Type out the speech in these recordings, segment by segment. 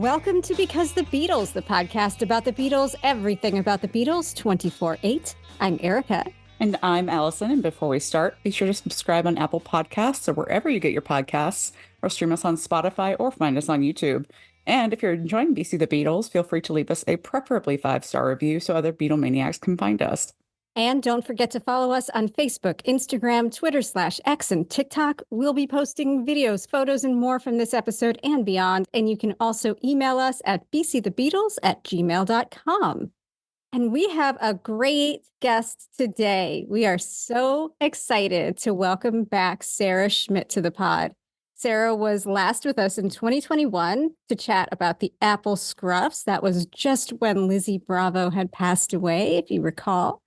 Welcome to Because the Beatles, the podcast about the Beatles, everything about the Beatles, 24/8. I'm Erica. And I'm Allison. And before we start, be sure to subscribe on Apple Podcasts or wherever you get your podcasts, or stream us on Spotify or find us on YouTube. And if you're enjoying BC the Beatles, feel free to leave us a preferably 5-star review so other Beatlemaniacs can find us. And don't forget to follow us on Facebook, Instagram, Twitter/X, and TikTok. We'll be posting videos, photos, and more from this episode and beyond. And you can also email us at bcthebeatles@gmail.com. And we have a great guest today. We are so excited to welcome back Sara Schmidt to the pod. Sara was last with us in 2021 to chat about the Apple Scruffs. That was just when Lizzie Bravo had passed away, if you recall.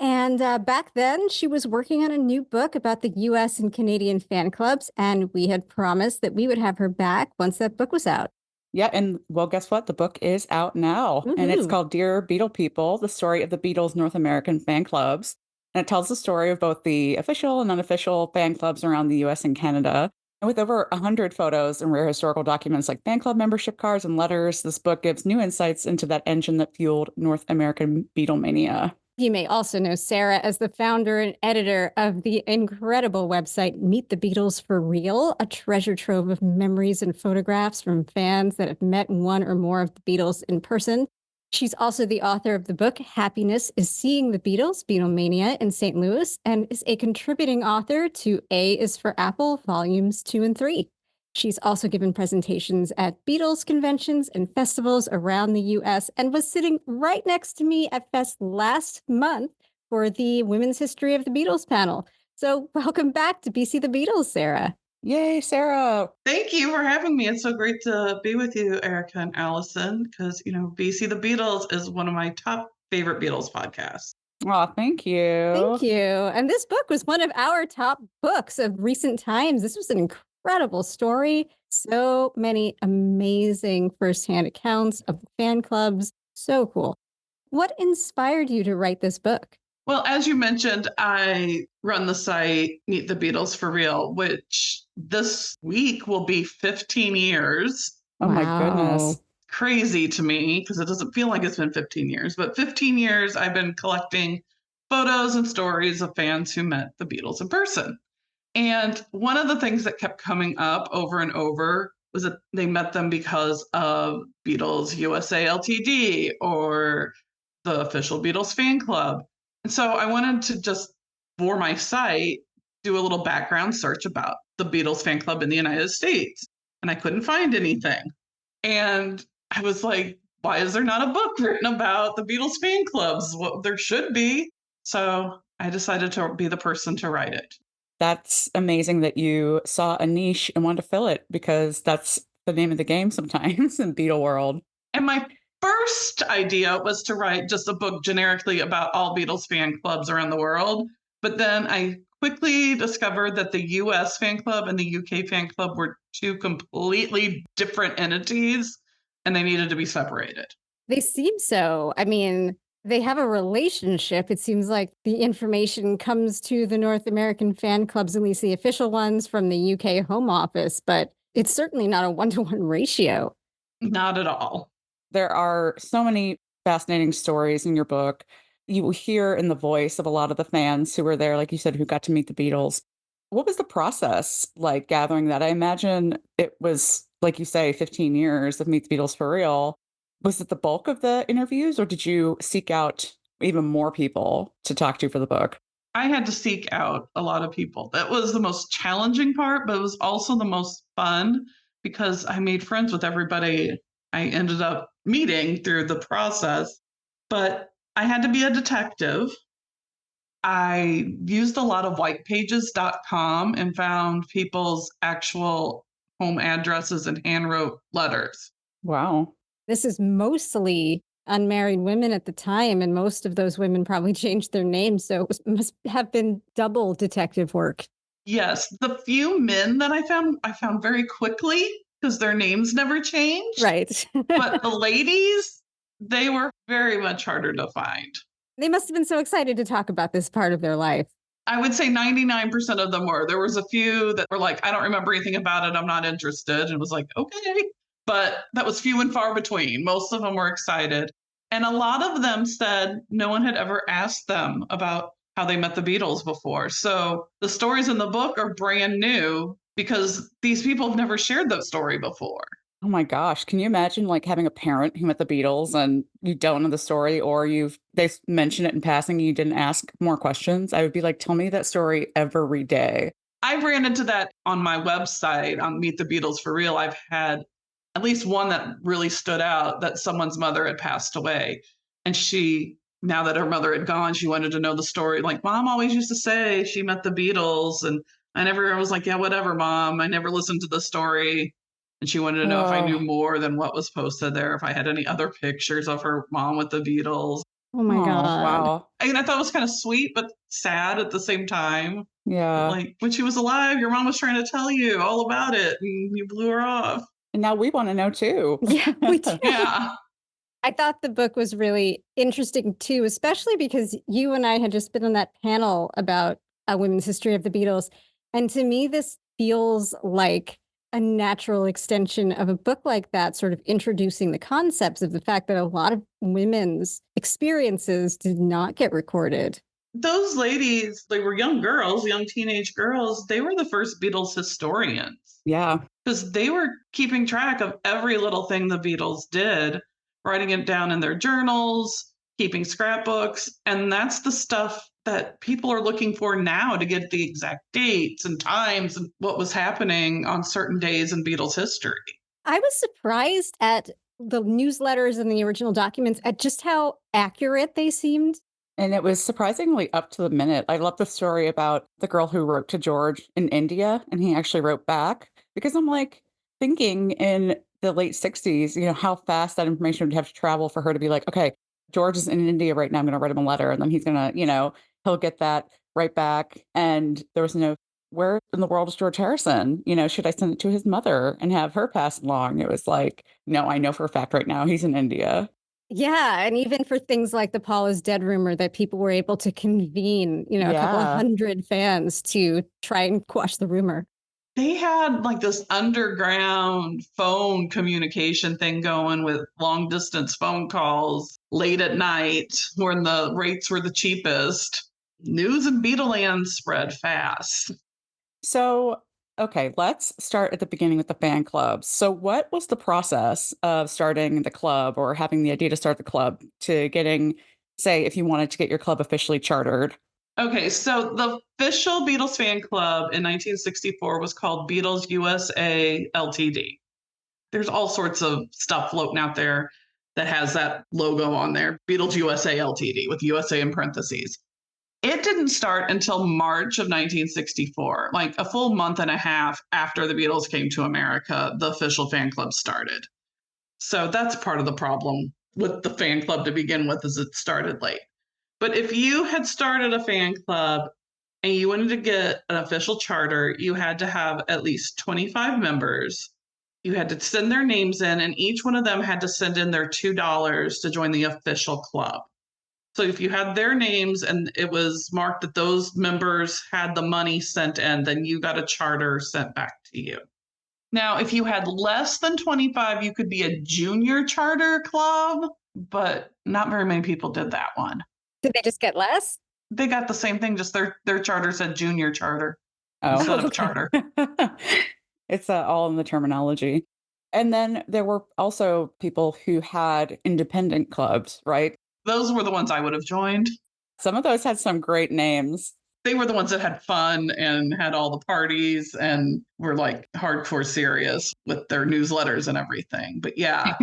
And back then, she was working on a new book about the U.S. and Canadian fan clubs, and we had promised that we would have her back once that book was out. Yeah, and well, guess what? The book is out now, and it's called Dear Beatle People, the story of the Beatles' North American fan clubs. And it tells the story of both the official and unofficial fan clubs around the U.S. and Canada. And with over 100 photos and rare historical documents like fan club membership cards and letters, this book gives new insights into that engine that fueled North American Beatlemania. You may also know Sara as the founder and editor of the incredible website Meet the Beatles for Real, a treasure trove of memories and photographs from fans that have met one or more of the Beatles in person. She's also the author of the book Happiness is Seeing the Beatles, Beatlemania in St. Louis, and is a contributing author to A is for Apple, Volumes 2 and 3. She's also given presentations at Beatles conventions and festivals around the U.S. and was sitting right next to me at Fest last month for the Women's History of the Beatles panel. So welcome back to BC the Beatles, Sara. Yay, Sara. Thank you for having me. It's so great to be with you, Erica and Allison, because, BC the Beatles is one of my top favorite Beatles podcasts. Oh, thank you. Thank you. And this book was one of our top books of recent times. This was an incredible story. So many amazing firsthand accounts of fan clubs. So cool. What inspired you to write this book? Well, as you mentioned, I run the site Meet the Beatles for Real, which this week will be 15 years. Oh, my goodness. Crazy to me because it doesn't feel like it's been 15 years, but 15 years I've been collecting photos and stories of fans who met the Beatles in person. And one of the things that kept coming up over and over was that they met them because of Beatles USA Ltd. Or the official Beatles Fan Club. And so I wanted to just, for my site, do a little background search about the Beatles Fan Club in the United States. And I couldn't find anything. And I was like, why is there not a book written about the Beatles Fan Clubs? Well, there should be. So I decided to be the person to write it. That's amazing that you saw a niche and wanted to fill it, because that's the name of the game sometimes in Beatle world. And my first idea was to write just a book generically about all Beatles fan clubs around the world. But then I quickly discovered that the US fan club and the UK fan club were two completely different entities, and they needed to be separated. They seem so. I mean, they have a relationship. It seems like the information comes to the North American fan clubs, at least the official ones, from the UK Home Office, but it's certainly not a 1-to-1 ratio. Not at all. There are so many fascinating stories in your book. You hear in the voice of a lot of the fans who were there, like you said, who got to meet the Beatles. What was the process like gathering that? I imagine it was, like you say, 15 years of Meet the Beatles for Real. Was it the bulk of the interviews, or did you seek out even more people to talk to for the book? I had to seek out a lot of people. That was the most challenging part, but it was also the most fun because I made friends with everybody I ended up meeting through the process. But I had to be a detective. I used a lot of whitepages.com and found people's actual home addresses and handwrote letters. Wow. This is mostly unmarried women at the time, and most of those women probably changed their names, so it must have been double detective work. Yes, the few men that I found very quickly because their names never changed. Right. But the ladies, they were very much harder to find. They must have been so excited to talk about this part of their life. I would say 99% of them were. There was a few that were like, I don't remember anything about it. I'm not interested. And it was like, okay. but that was few and far between. Most of them were excited. And a lot of them said no one had ever asked them about how they met the Beatles before. So the stories in the book are brand new because these people have never shared that story before. Oh my gosh. Can you imagine like having a parent who met the Beatles and you don't know the story or they mention it in passing and you didn't ask more questions? I would be like, tell me that story every day. I ran into that on my website on Meet the Beatles for Real. I've had at least one that really stood out, that someone's mother had passed away. And now that her mother had gone, she wanted to know the story. Like, Mom always used to say she met the Beatles. And I was like, yeah, whatever, Mom. I never listened to the story. And she wanted to know if I knew Oh, more than what was posted there, if I had any other pictures of her mom with the Beatles. Oh my oh, God. wow. I mean, I thought it was kind of sweet, but sad at the same time. Yeah. Like, when she was alive, your mom was trying to tell you all about it and you blew her off. And now we want to know too. Yeah, we do. Yeah. I thought the book was really interesting too, especially because you and I had just been on that panel about a women's history of the Beatles. And to me, this feels like a natural extension of a book like that, sort of introducing the concepts of the fact that a lot of women's experiences did not get recorded. Those ladies, they were young girls, young teenage girls. They were the first Beatles historians Yeah. because they were keeping track of every little thing the Beatles did, writing it down in their journals, keeping scrapbooks. And that's the stuff that people are looking for now to get the exact dates and times and what was happening on certain days in Beatles history. I was surprised at the newsletters and the original documents at just how accurate they seemed. And it was surprisingly up to the minute. I love the story about the girl who wrote to George in India and he actually wrote back because I'm like thinking in the late 60s, how fast that information would have to travel for her to be like, okay, George is in India right now. I'm going to write him a letter and then he's going to, he'll get that right back. And there was no, where in the world is George Harrison? Should I send it to his mother and have her pass along? It was like, no, I know for a fact right now he's in India. Yeah, and even for things like the Paul is dead rumor that people were able to convene, a couple of Yeah. hundred fans to try and quash the rumor. They had like this underground phone communication thing going with long distance phone calls late at night when the rates were the cheapest. News in Beatleland spread fast. So, okay, let's start at the beginning with the fan clubs. So, what was the process of starting the club or having the idea to start the club to getting, say, if you wanted to get your club officially chartered? Okay, so the official Beatles fan club in 1964 was called Beatles USA Ltd. There's all sorts of stuff floating out there that has that logo on there, Beatles USA Ltd, with USA in parentheses. It didn't start until March of 1964, like a full month and a half after the Beatles came to America, the official fan club started. So that's part of the problem with the fan club to begin with, is it started late. But if you had started a fan club and you wanted to get an official charter, you had to have at least 25 members. You had to send their names in, and each one of them had to send in their $2 to join the official club. So if you had their names and it was marked that those members had the money sent in, then you got a charter sent back to you. Now, if you had less than 25, you could be a junior charter club, but not very many people did that one. Did they just get less? They got the same thing, just their charter said junior charter instead Oh, of charter. it's all in the terminology. And then there were also people who had independent clubs, right? Those were the ones I would have joined. Some of those had some great names. They were the ones that had fun and had all the parties and were like hardcore serious with their newsletters and everything. But yeah,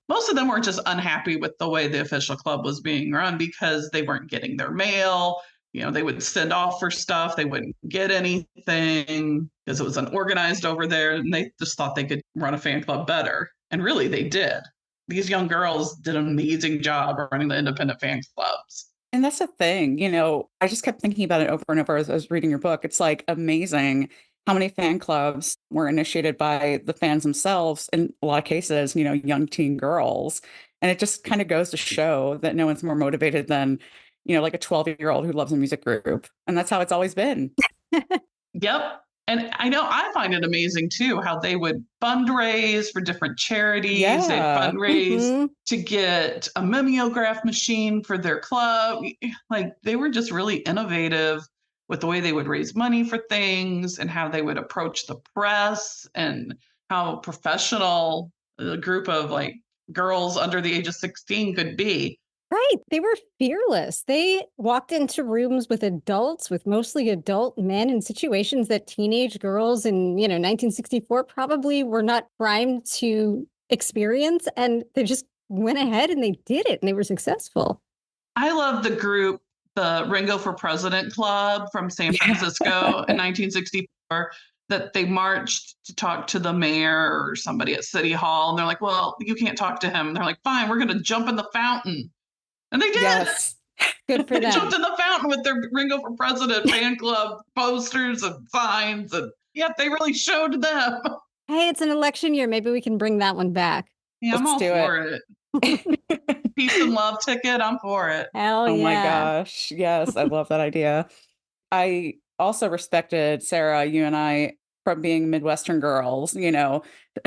most of them were just unhappy with the way the official club was being run because they weren't getting their mail. They would send off for stuff. They wouldn't get anything because it was unorganized over there. And they just thought they could run a fan club better. And really, they did. These young girls did an amazing job running the independent fan clubs. And that's the thing, I just kept thinking about it over and over as I was reading your book. It's like amazing how many fan clubs were initiated by the fans themselves, in a lot of cases, young teen girls. And it just kind of goes to show that no one's more motivated than, like a 12-year-old who loves a music group. And that's how it's always been. Yep. And I know I find it amazing too how they would fundraise for different charities. They'd Yeah. fundraise Hmm. to get a mimeograph machine for their club. Like they were just really innovative with the way they would raise money for things and how they would approach the press and how professional a group of like girls under the age of 16 could be. Right. They were fearless. They walked into rooms with adults, with mostly adult men in situations that teenage girls in, 1964 probably were not primed to experience. And they just went ahead and they did it and they were successful. I love the group, the Ringo for President Club from San Yeah. Francisco in 1964, that they marched to talk to the mayor or somebody at City Hall. And they're like, well, you can't talk to him. They're like, fine, we're going to jump in the fountain. And they did. Yes. Good for They jumped them. in the fountain with their Ringo for President fan club posters and signs. And yet they really showed them. Hey, it's an election year. Maybe we can bring that one back. Yeah, I'm Let's all do for it. it. Peace and love ticket. I'm for it. Hell Oh my yeah. gosh. Yes, I love that idea. I also respected Sarah, you and I, from being Midwestern girls,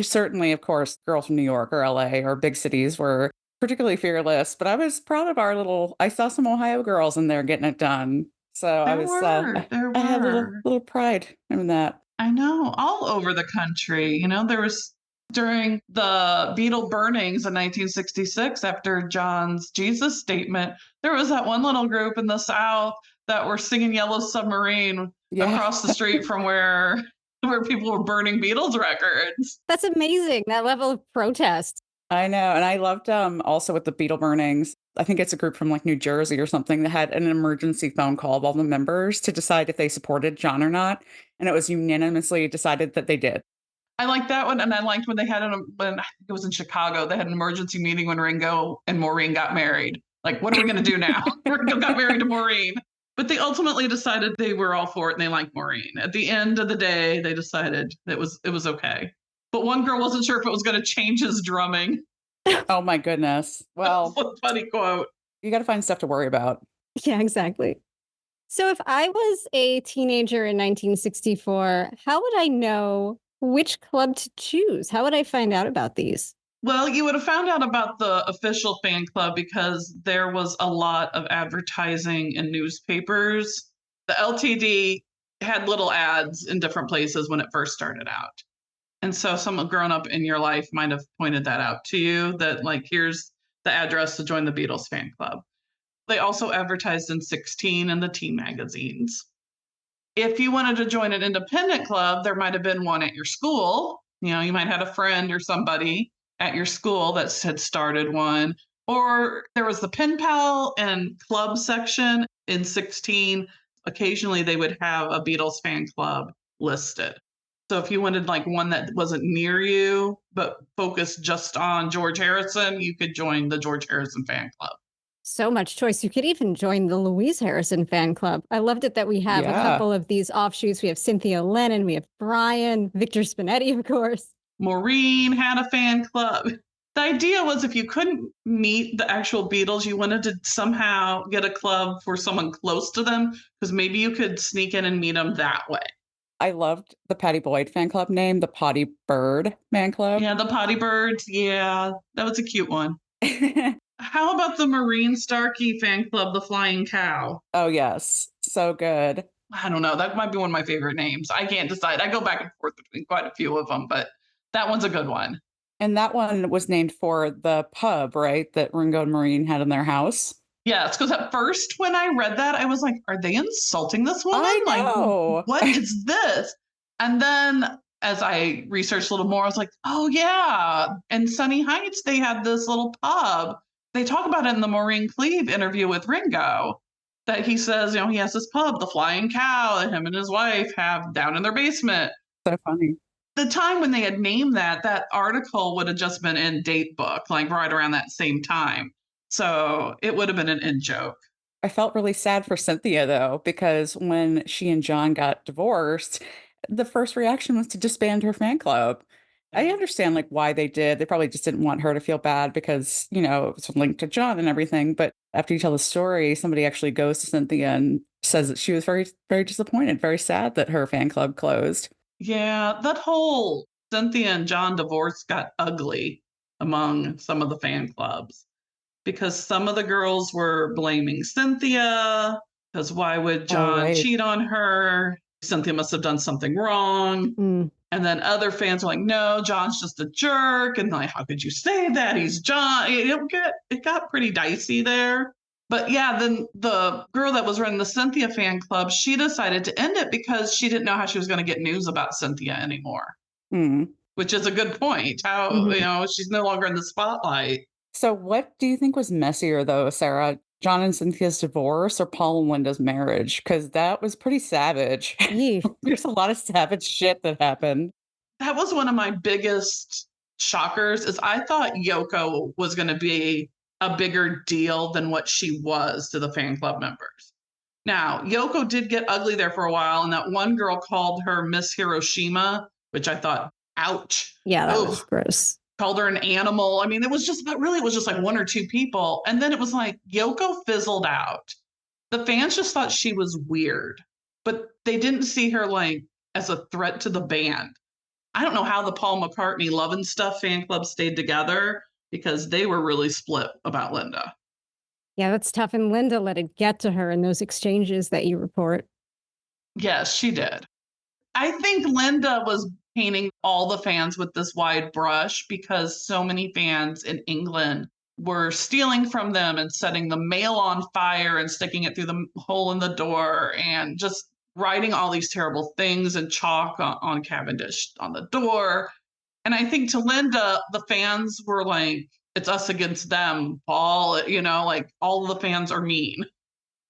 certainly, of course, girls from New York or LA or big cities were particularly fearless, but I was proud of I saw some Ohio girls in there getting it done. So There I had a little, were. little pride in that. I know, all over the country. There was during the Beatle burnings in 1966 after John's Jesus statement, there was that one little group in the South that were singing Yellow Submarine Yeah. across the street from where people were burning Beatles records. That's amazing. That level of protest. I know, and I loved, also with the Beetle burnings, I think it's a group from, like, New Jersey or something that had an emergency phone call of all the members to decide if they supported John or not, and it was unanimously decided that they did. I liked that one, and I liked when they had when I think it was in Chicago, they had an emergency meeting when Ringo and Maureen got married. Like, what are we going to do now? Ringo got married to Maureen. But they ultimately decided they were all for it and they liked Maureen. At the end of the day, they decided it was okay. But one girl wasn't sure if it was going to change his drumming. Oh my goodness. Well, That's a funny quote. you gotta find stuff to worry about. Yeah, exactly. So if I was a teenager in 1964, how would I know which club to choose? How would I find out about these? Well, you would have found out about the official fan club because there was a lot of advertising in newspapers. The LTD had little ads in different places when it first started out. And so someone grown up in your life might have pointed that out to you that, like, here's the address to join the Beatles fan club. They also advertised in 16 in the teen magazines. If you wanted to join an independent club, there might have been one at your school. You might have had a friend or somebody at your school that had started one. Or there was the pen pal and club section in 16. Occasionally, they would have a Beatles fan club listed. So if you wanted like one that wasn't near you, but focused just on George Harrison, you could join the George Harrison fan club. So much choice. You could even join the Louise Harrison fan club. I loved it that we have a Yeah. couple of these offshoots. We have Cynthia Lennon, we have Brian, Victor Spinetti, of course. Maureen had a fan club. The idea was if you couldn't meet the actual Beatles, you wanted to somehow get a club for someone close to them because maybe you could sneak in and meet them that way. I loved the Patty Boyd fan club name, the Potty Bird fan club. Yeah, the Potty Birds. Yeah, that was a cute one. How about the Maureen Starkey fan club, the Flying Cow? Oh, yes. So good. I don't know. That might be one of my favorite names. I can't decide. I go back and forth between quite a few of them, but that one's a good one. And that one was named for the pub, right, that Ringo and Maureen had in their house? Yes, because at first when I read that, I was like, are they insulting this woman? I know. Like, what is this? And then as I researched a little more, I was like, oh, yeah. In Sunny Heights, they had this little pub. They talk about it in the Maureen Cleave interview with Ringo, that he says, he has this pub, the Flying Cow, that him and his wife have down in their basement. So funny. The time when they had named that article would have just been in Date Book, like right around that same time. So it would have been an in joke. I felt really sad for Cynthia, though, because when she and John got divorced, the first reaction was to disband her fan club. I understand like why they did. They probably just didn't want her to feel bad because, it was linked to John and everything. But after you tell the story, somebody actually goes to Cynthia and says that she was very, very disappointed, very sad that her fan club closed. Yeah, that whole Cynthia and John divorce got ugly among some of the fan clubs because some of the girls were blaming Cynthia because why would John Right. cheat on her? Cynthia must have done something wrong. Mm. And then other fans were like, no, John's just a jerk. And like, how could you say that? He's John. It got pretty dicey there. But yeah, then the girl that was running the Cynthia fan club, she decided to end it because she didn't know how she was going to get news about Cynthia anymore, Mm. which is a good point. How, she's no longer in the spotlight. So what do you think was messier though, Sarah? John and Cynthia's divorce or Paul and Linda's marriage? Because that was pretty savage. Yeesh. There's a lot of savage shit that happened. That was one of my biggest shockers is I thought Yoko was going to be a bigger deal than what she was to the fan club members. Now, Yoko did get ugly there for a while, and that one girl called her Miss Hiroshima, which I thought, ouch. Yeah, that was gross. Called her an animal. I mean, it was just like one or two people. And then it was like Yoko fizzled out. The fans just thought she was weird, but they didn't see her like as a threat to the band. I don't know how the Paul McCartney Love and Stuff fan club stayed together because they were really split about Linda. Yeah, that's tough. And Linda let it get to her in those exchanges that you report. Yes, she did. I think Linda was painting all the fans with this wide brush because so many fans in England were stealing from them and setting the mail on fire and sticking it through the hole in the door and just writing all these terrible things and chalk on Cavendish on the door. And I think to Linda, the fans were like, it's us against them, Paul, like all of the fans are mean.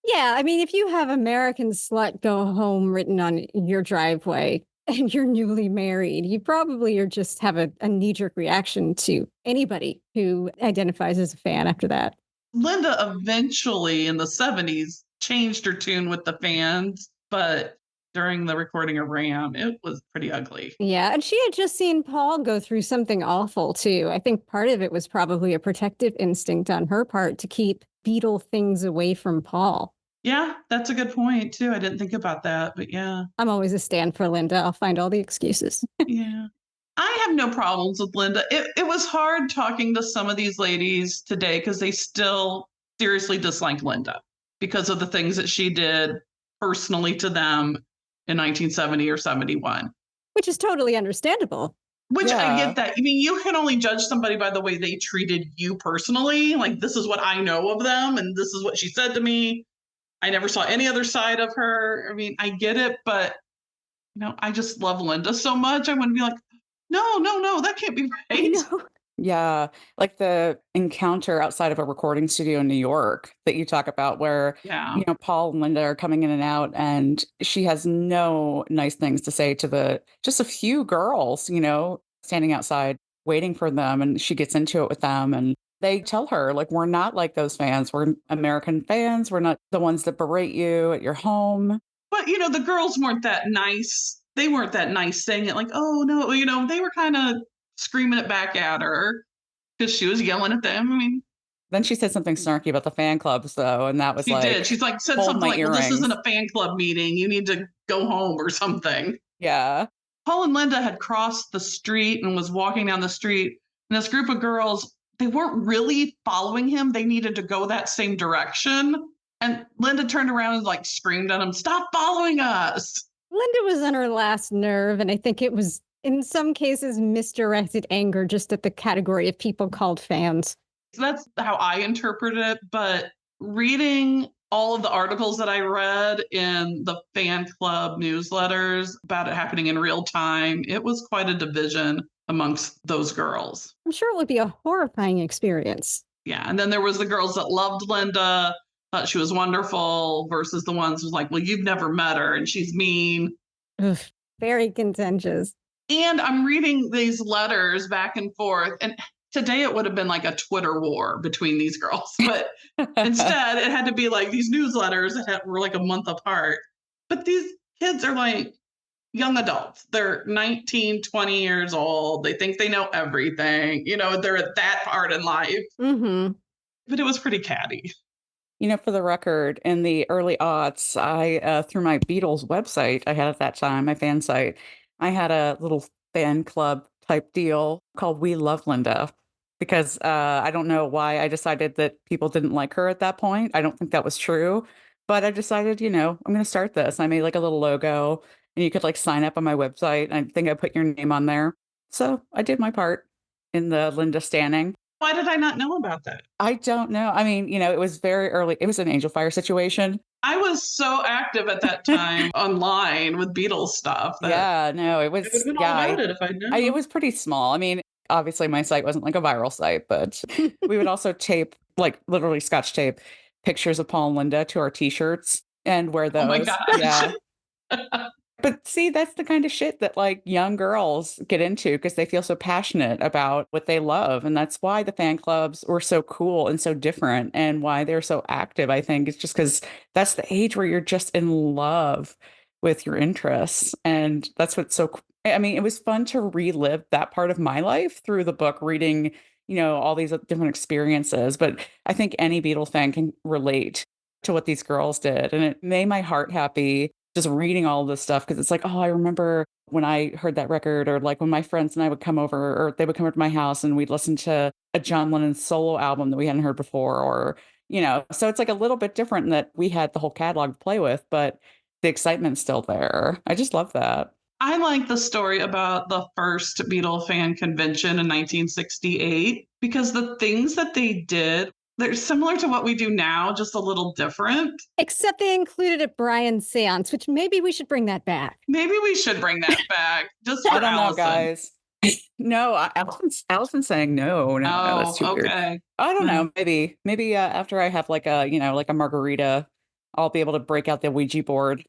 Yeah, I mean, if you have American Slut Go Home written on your driveway and you're newly married, you probably are just have a knee-jerk reaction to anybody who identifies as a fan after that. Linda eventually in the 70s changed her tune with the fans, but during the recording of Ram, it was pretty ugly. Yeah, and she had just seen Paul go through something awful too. I think part of it was probably a protective instinct on her part to keep Beatle things away from Paul. Yeah, that's a good point too. I didn't think about that, but yeah. I'm always a stand for Linda. I'll find all the excuses. Yeah. I have no problems with Linda. It was hard talking to some of these ladies today because they still seriously dislike Linda because of the things that she did personally to them in 1970 or 71. Which is totally understandable. Which I Yeah. get that. I mean, you can only judge somebody by the way they treated you personally. Like, this is what I know of them, and this is what she said to me. I never saw any other side of her. I mean, I get it, but I just love Linda so much. I wouldn't be like, no, that can't be I right. know. Yeah, like the encounter outside of a recording studio in New York that you talk about where, Yeah. Paul and Linda are coming in and out and she has no nice things to say to just a few girls, standing outside waiting for them. And she gets into it with them and they tell her, like, we're not like those fans. We're American fans. We're not the ones that berate you at your home. But, the girls weren't that nice. They weren't that nice saying it like, oh, no, they were kind of screaming it back at her because she was yelling at them. I mean, Then she said something snarky about the fan clubs, though. And that was she like, did. She's like, said hold something my like, well, this earrings. isn't a fan club meeting. You need to go home or something. Yeah. Paul and Linda had crossed the street and was walking down the street. And this group of girls, they weren't really following him. They needed to go that same direction. And Linda turned around and like screamed at him, stop following us. Linda was on her last nerve, and I think it was, in some cases, misdirected anger just at the category of people called fans. So that's how I interpret it. But reading all of the articles that I read in the fan club newsletters about it happening in real time, it was quite a division amongst those girls. I'm sure it would be a horrifying experience. Yeah. And then there was the girls that loved Linda, thought she was wonderful, versus the ones who's like, well, you've never met her and she's mean. Ugh, very contentious. And I'm reading these letters back and forth. And today it would have been like a Twitter war between these girls. But instead, it had to be like these newsletters that were like a month apart. But these kids are like, young adults. They're 19, 20 years old. They think they know everything. They're at that part in life. Mm-hmm. But it was pretty catty. For the record, in the early aughts, through my Beatles website I had at that time, my fan site, I had a little fan club type deal called We Love Linda because I don't know why I decided that people didn't like her at that point. I don't think that was true, but I decided, I'm going to start this. I made like a little logo and you could like sign up on my website. I think I put your name on there. So I did my part in the Linda standing. Why did I not know about that? I don't know. I mean, it was very early. It was an Angel Fire situation. I was so active at that time online with Beatles stuff that Yeah, no, it I would was, have been all yeah, about it if I'd known. it was pretty small. I mean, obviously my site wasn't like a viral site, but we would also tape, like literally scotch tape pictures of Paul and Linda to our t-shirts and wear Oh my those. gosh. Yeah. But see, that's the kind of shit that like young girls get into because they feel so passionate about what they love. And that's why the fan clubs were so cool and so different and why they're so active. I think it's just because that's the age where you're just in love with your interests. And that's what's so, I mean, it was fun to relive that part of my life through the book, reading, all these different experiences. But I think any Beatles fan can relate to what these girls did. And it made my heart happy just reading all of this stuff because it's like, oh, I remember when I heard that record, or like when my friends and I would come over, or they would come over to my house and we'd listen to a John Lennon solo album that we hadn't heard before, or, so it's like a little bit different in that we had the whole catalog to play with, but the excitement's still there. I just love that. I like the story about the first Beatle fan convention in 1968 because the things that they did, they're similar to what we do now, just a little different. Except they included a Brian seance, which maybe we should bring that back. Maybe we should bring that back just for I don't know, Allison. guys. No, Allison's saying no, that's too weird. Okay. I don't know. Maybe after I have like a margarita, I'll be able to break out the Ouija board.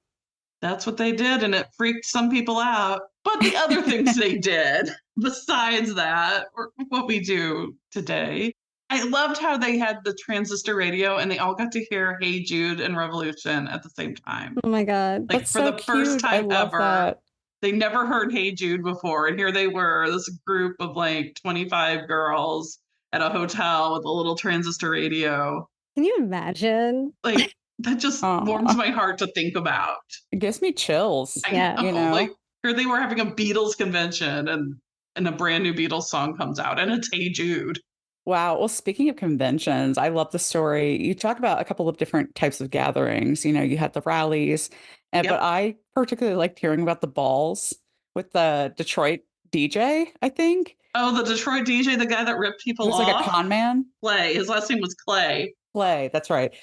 That's what they did, and it freaked some people out. But the other things they did, besides that, or what we do today, I loved how they had the transistor radio and they all got to hear Hey Jude and Revolution at the same time. Oh my God. Like That's for so the first cute. I time love ever, that. they never heard Hey Jude before. And here they were, this group of like 25 girls at a hotel with a little transistor radio. Can you imagine? Like, that just warms my heart to think about. It gives me chills. Yeah. Like here they were having a Beatles convention and a brand new Beatles song comes out and it's Hey Jude. Wow. Well, speaking of conventions, I love the story. You talk about a couple of different types of gatherings. You had the rallies, but I particularly liked hearing about the balls with the Detroit DJ, I think. Oh, the Detroit DJ, the guy that ripped people off? He was like a con man? Clay. His last name was Clay. Clay, that's right.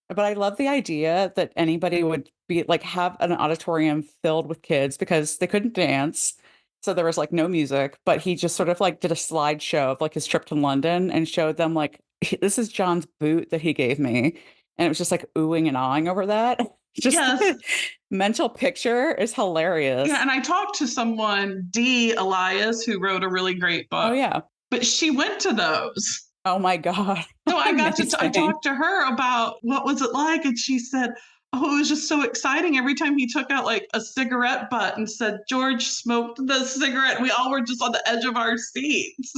But I love the idea that anybody would be like have an auditorium filled with kids because they couldn't dance. So there was like no music, but he just sort of like did a slideshow of like his trip to London and showed them like, this is John's boot that he gave me. And it was just like oohing and awing over that. Just the mental picture is hilarious. Yeah, and I talked to someone, Dee Elias, who wrote a really great book. Oh, yeah. But she went to those. Oh my God. So I got to I talked to her about what was it like, and she said, oh, it was just so exciting. Every time he took out like a cigarette butt and said, George smoked the cigarette, we all were just on the edge of our seats.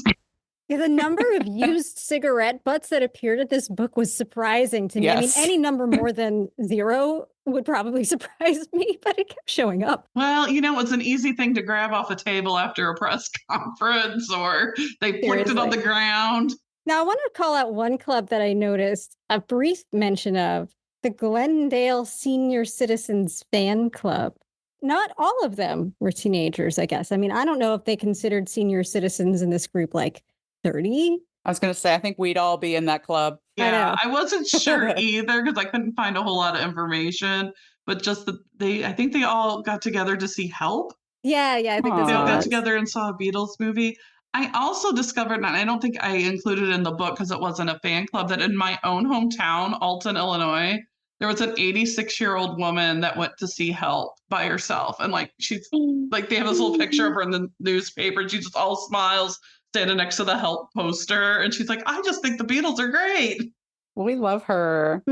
Yeah, the number of used cigarette butts that appeared at this book was surprising to me. Yes. I mean, any number more than 0 would probably surprise me, but it kept showing up. Well, it's an easy thing to grab off a table after a press conference, or they flicked it on the ground. Now, I want to call out one club that I noticed a brief mention of, the Glendale Senior Citizens Fan Club. Not all of them were teenagers, I guess. I mean, I don't know if they considered senior citizens in this group like 30. I was going to say, I think we'd all be in that club. Yeah, I wasn't sure either because I couldn't find a whole lot of information, but just I think they all got together to see Help. Yeah, I think they all got together and saw a Beatles movie. I also discovered, and I don't think I included it in the book because it wasn't a fan club, that in my own hometown, Alton, Illinois, there was an 86-year-old woman that went to see Help by herself. And like, she's like, they have this little picture of her in the newspaper and she just all smiles standing next to the Help poster. And she's like, I just think the Beatles are great. We love her.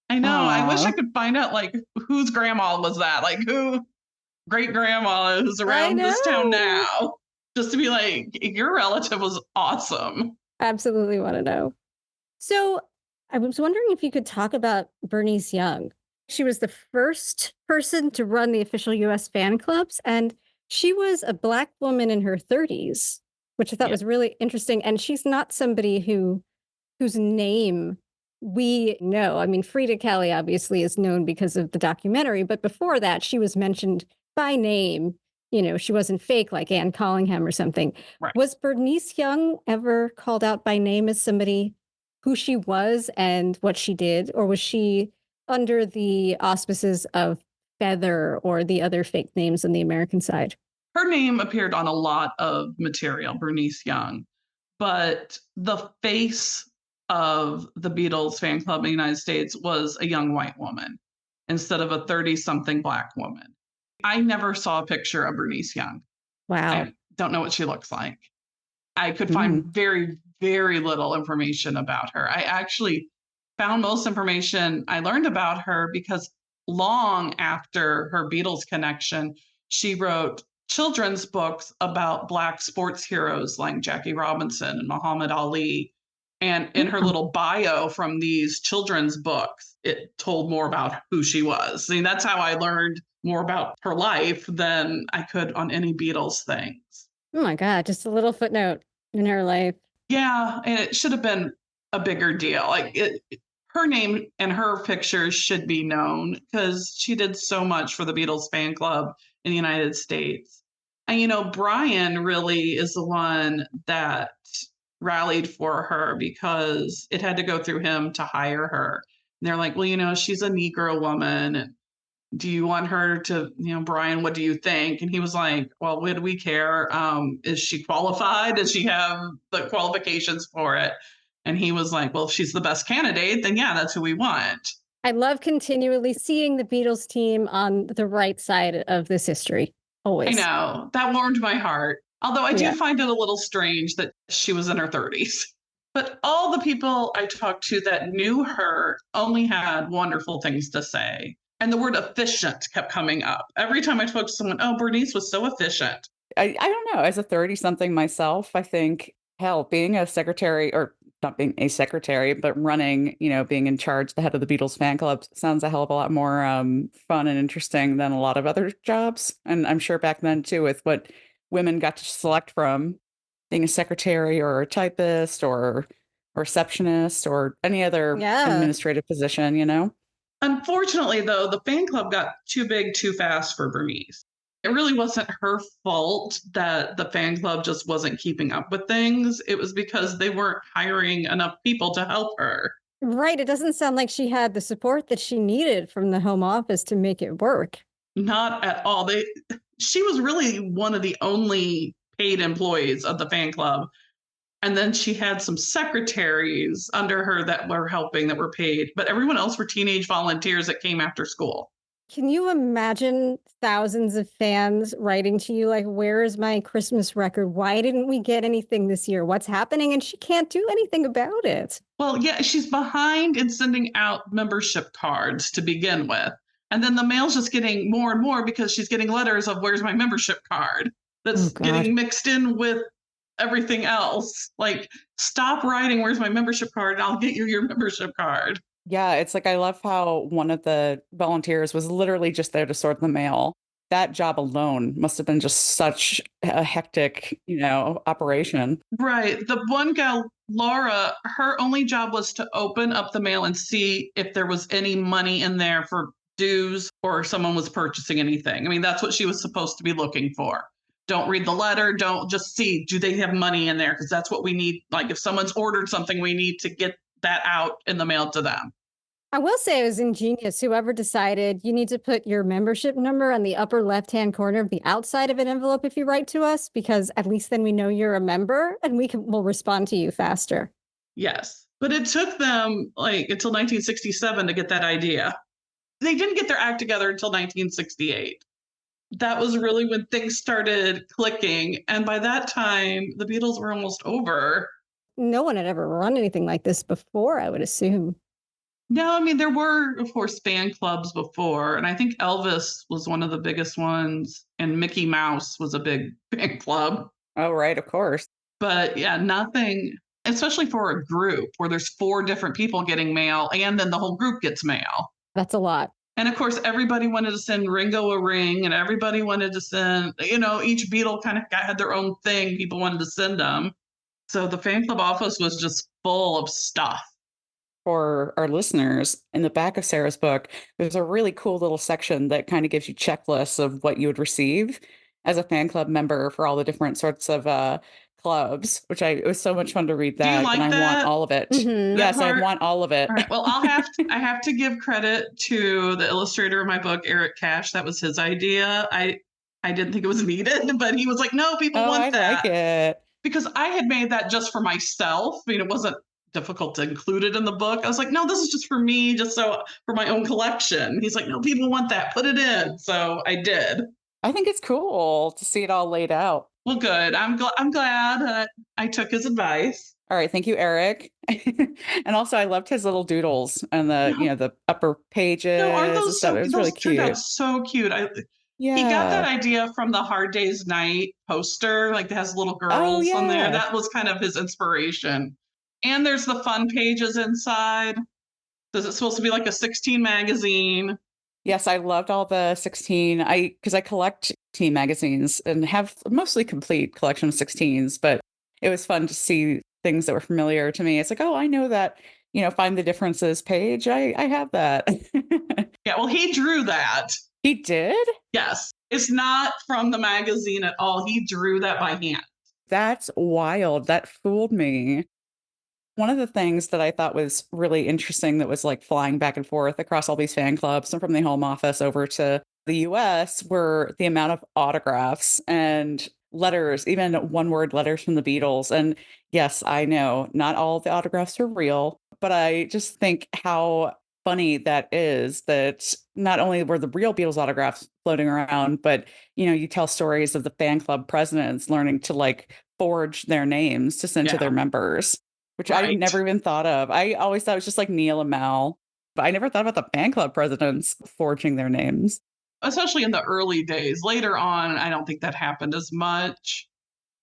I know. Aww. I wish I could find out like whose grandma was that? Like who great grandma who's around this town now, just to be like, your relative was awesome. Absolutely want to know. So I was wondering if you could talk about Bernice Young. She was the first person to run the official US fan clubs, and she was a Black woman in her 30s, which I thought Yeah. was really interesting. And she's not somebody whose name we know. I mean, Frida Kelly obviously is known because of the documentary, but before that, she was mentioned by name. She wasn't fake like Anne Collingham or something. Right. Was Bernice Young ever called out by name as somebody who she was and what she did? Or was she under the auspices of Feather or the other fake names on the American side? Her name appeared on a lot of material, Bernice Young, but the face of the Beatles fan club in the United States was a young white woman instead of a 30-something Black woman. I never saw a picture of Bernice Young. Wow. I don't know what she looks like. I could find very, very little information about her. I actually found most information I learned about her because long after her Beatles connection, she wrote children's books about Black sports heroes like Jackie Robinson and Muhammad Ali. And in her little bio from these children's books, it told more about who she was. I mean, that's how I learned more about her life than I could on any Beatles things. Oh my God, just a little footnote in her life. Yeah, and it should have been a bigger deal. Her name and her pictures should be known because she did so much for the Beatles fan club in the United States. And Brian really is the one that rallied for her because it had to go through him to hire her. And they're like, well, she's a Negro woman, and do you want her to, Brian, what do you think? And he was like, well, what do we care? Is she qualified? Does she have the qualifications for it? And he was like, well, if she's the best candidate, then yeah, that's who we want. I love continually seeing the Beatles team on the right side of this history. Always. I know. That warmed my heart. Although I do Yeah. find it a little strange that she was in her 30s. But all the people I talked to that knew her only had wonderful things to say. And the word efficient kept coming up. Every time I spoke to someone, oh, Bernice was so efficient. I don't know. As a 30-something myself, I think, hell, being a secretary, or not being a secretary, but running, being in charge, the head of the Beatles fan club sounds a hell of a lot more fun and interesting than a lot of other jobs. And I'm sure back then, too, with what women got to select from being a secretary or a typist or a receptionist or any other administrative position. Unfortunately, though, the fan club got too big too fast for Bernice. It really wasn't her fault that the fan club just wasn't keeping up with things. It was because they weren't hiring enough people to help her. Right. It doesn't sound like she had the support that she needed from the home office to make it work. Not at all. She was really one of the only paid employees of the fan club. And then she had some secretaries under her that were helping that were paid, but everyone else were teenage volunteers that came after school. Can you imagine thousands of fans writing to you like, where is my Christmas record? Why didn't we get anything this year? What's happening? And she can't do anything about it. Well, yeah, she's behind in sending out membership cards to begin with. And then the mail's just getting more and more because she's getting letters of where's my membership card that's getting mixed in with everything else. Like, stop writing where's my membership card and I'll get you your membership card. Yeah, it's like I love how one of the volunteers was literally just there to sort the mail. That job alone must have been just such a hectic, operation. Right. The one gal, Laura, her only job was to open up the mail and see if there was any money in there for dues or someone was purchasing anything. I mean, that's what she was supposed to be looking for. Don't read the letter. Don't just see, do they have money in there? Because that's what we need. Like if someone's ordered something, we need to get that out in the mail to them. I will say it was ingenious. Whoever decided you need to put your membership number on the upper left-hand corner of the outside of an envelope if you write to us, because at least then we know you're a member and we'll respond to you faster. Yes. But it took them until 1967 to get that idea. They didn't get their act together until 1968. That was really when things started clicking. And by that time, the Beatles were almost over. No one had ever run anything like this before, I would assume. No, I mean, there were, of course, fan clubs before, and I think Elvis was one of the biggest ones, and Mickey Mouse was a big fan club. Oh, right, of course. But yeah, nothing, especially for a group where there's four different people getting mail and then the whole group gets mail. That's a lot. And of course, everybody wanted to send Ringo a ring, and everybody wanted to send, each Beatle kind of had their own thing people wanted to send them. So the fan club office was just full of stuff. For our listeners, in the back of Sarah's book, there's a really cool little section that kind of gives you checklists of what you would receive as a fan club member for all the different sorts of clubs, it was so much fun to read Do you that, and like I want that? all of it. Mhm. That Yes, I part? want all of it. All right. Well, I have to give credit to the illustrator of my book, Eric Cash. That was his idea. I didn't think it was needed, but he was like, "No, people Oh, want I that." like it. Because I had made that just for myself. I mean, it wasn't difficult to include it in the book. I was like, "No, this is just for me, just so for my own collection." He's like, "No, people want that. Put it in." So I did. I think it's cool to see it all laid out. Well, good. I'm glad that I took his advice. All right, thank you, Eric. And also, I loved his little doodles and the upper No, aren't pages and those stuff. so? It was really Those turned out cute. so cute. He got that Yeah. idea from the Hard Day's Night poster, like that has little Oh, girls on there. yeah. That was kind of his inspiration. And there's the fun pages inside. Is it supposed to be like a 16 magazine? Yes, I loved all the 16. Because I collect teen magazines and have a mostly complete collection of 16s, but it was fun to see things that were familiar to me. It's like, oh, I know that, find the differences page. I have that. Yeah, well, he drew that. He did? Yes. It's not from the magazine at all. He drew that by hand. That's wild. That fooled me. One of the things that I thought was really interesting that was like flying back and forth across all these fan clubs and from the home office over to the US were the amount of autographs and letters, even one word letters from the Beatles. And yes, I know not all of the autographs are real, but I just think how funny that is that not only were the real Beatles autographs floating around, but you tell stories of the fan club presidents learning to like forge their names to send to their Yeah, members, which I right. never even thought of. I always thought it was just like Neil and Mel, but I never thought about the fan club presidents forging their names. Especially in the early days. Later on, I don't think that happened as much.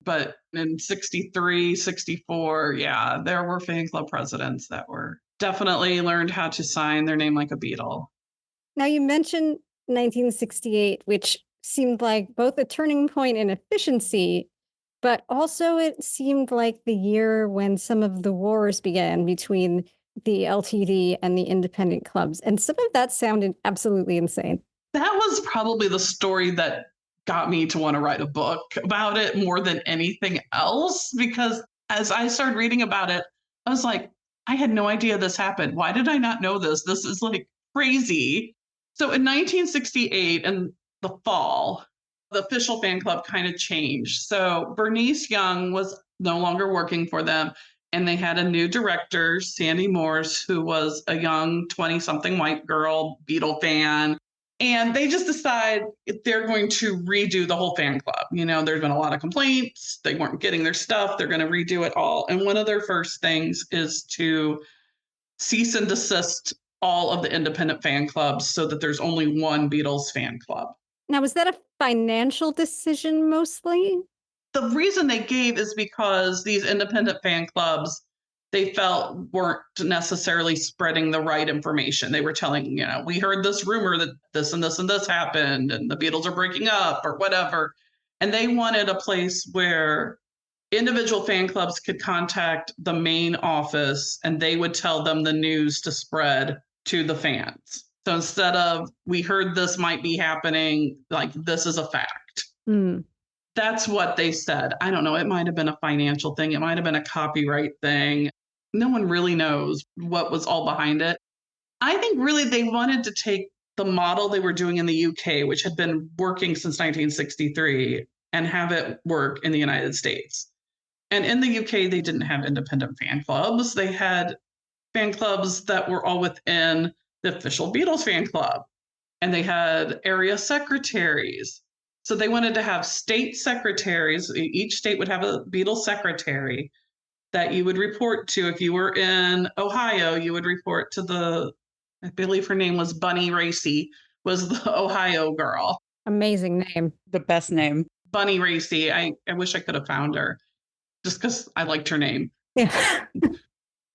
But in 63, 64, yeah, there were fan club presidents that were definitely learned how to sign their name like a Beatle. Now, you mentioned 1968, which seemed like both a turning point in efficiency, but also it seemed like the year when some of the wars began between the LTD and the independent clubs. And some of that sounded absolutely insane. That was probably the story that got me to want to write a book about it more than anything else. Because as I started reading about it, I was like, I had no idea this happened. Why did I not know this? This is like crazy. So in 1968, in the fall, the official fan club kind of changed. So Bernice Young was no longer working for them. And they had a new director, Sandy Morse, who was a young 20 something white girl, Beatle fan. And they just decide if they're going to redo the whole fan club. There's been a lot of complaints. They weren't getting their stuff. They're going to redo it all. And one of their first things is to cease and desist all of the independent fan clubs so that there's only one Beatles fan club. Now, was that a financial decision mostly? The reason they gave is because these independent fan clubs, they felt weren't necessarily spreading the right information. They were telling, we heard this rumor that this and this and this happened and the Beatles are breaking up or whatever. And they wanted a place where individual fan clubs could contact the main office and they would tell them the news to spread to the fans. So instead of, we heard this might be happening, like this is a fact. Mm. That's what they said. I don't know. It might have been a financial thing. It might have been a copyright thing. No one really knows what was all behind it. I think really they wanted to take the model they were doing in the UK, which had been working since 1963, and have it work in the United States. And in the UK, they didn't have independent fan clubs. They had fan clubs that were all within the official Beatles fan club. And they had area secretaries. So they wanted to have state secretaries. Each state would have a Beatles secretary. that you would report to. If you were in Ohio, you would report to I believe her name was Bunny Racy, was the Ohio girl. Amazing name. The best name. Bunny Racy. I wish I could have found her just because I liked her name. Yeah.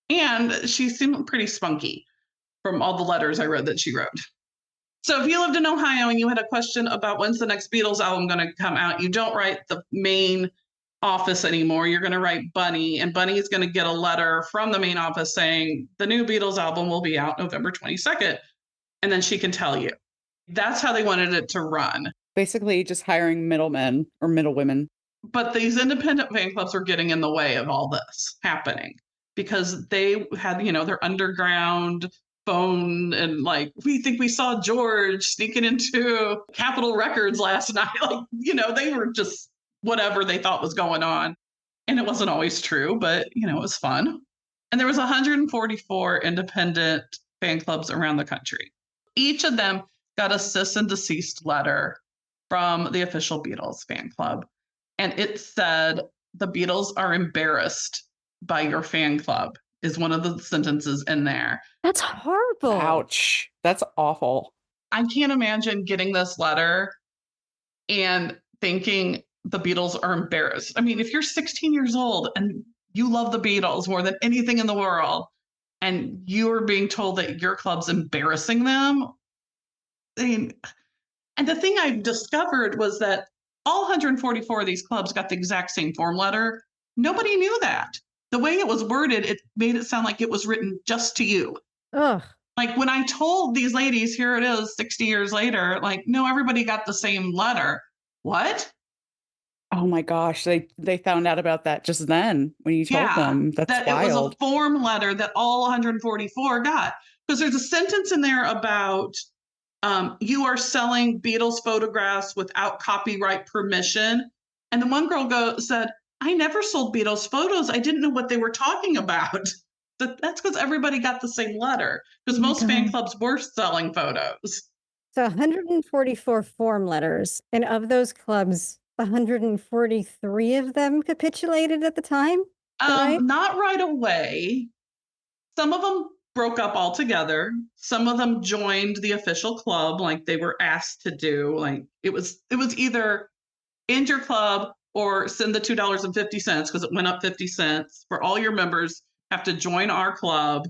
And she seemed pretty spunky from all the letters I read that she wrote. So if you lived in Ohio and you had a question about when's the next Beatles album going to come out, you don't write the main office anymore. You're going to write Bunny, and Bunny is going to get a letter from the main office saying the new Beatles album will be out November 22nd. And then she can tell you. That's how they wanted it to run. Basically just hiring middlemen or middlewomen. But these independent fan clubs were getting in the way of all this happening because they had, their underground phone and like, we think we saw George sneaking into Capitol Records last night. Like, they were just whatever they thought was going on. And it wasn't always true, but, it was fun. And there was 144 independent fan clubs around the country. Each of them got a cease and desist letter from the official Beatles fan club. And it said, the Beatles are embarrassed by your fan club, is one of the sentences in there. That's horrible. Ouch. That's awful. I can't imagine getting this letter and thinking the Beatles are embarrassed. I mean, if you're 16 years old and you love the Beatles more than anything in the world, and you're being told that your club's embarrassing them, and the thing I discovered was that all 144 of these clubs got the exact same form letter. Nobody knew that. The way it was worded, it made it sound like it was written just to you. Ugh. Like when I told these ladies, here it is 60 years later, like, no, everybody got the same letter. What? Oh my gosh. They found out about that just then when you told them. That's that wild. It was a form letter that all 144 got. Because there's a sentence in there about you are selling Beatles photographs without copyright permission. And the one girl said, I never sold Beatles photos. I didn't know what they were talking about. That's because everybody got the same letter. Because most fan clubs were selling photos. So 144 form letters. And of those clubs, 143 of them capitulated at the time? Right? Not right away. Some of them broke up altogether. Some of them joined the official club like they were asked to do. Like it was either end your club or send the $2.50 because it went up 50 cents for all your members have to join our club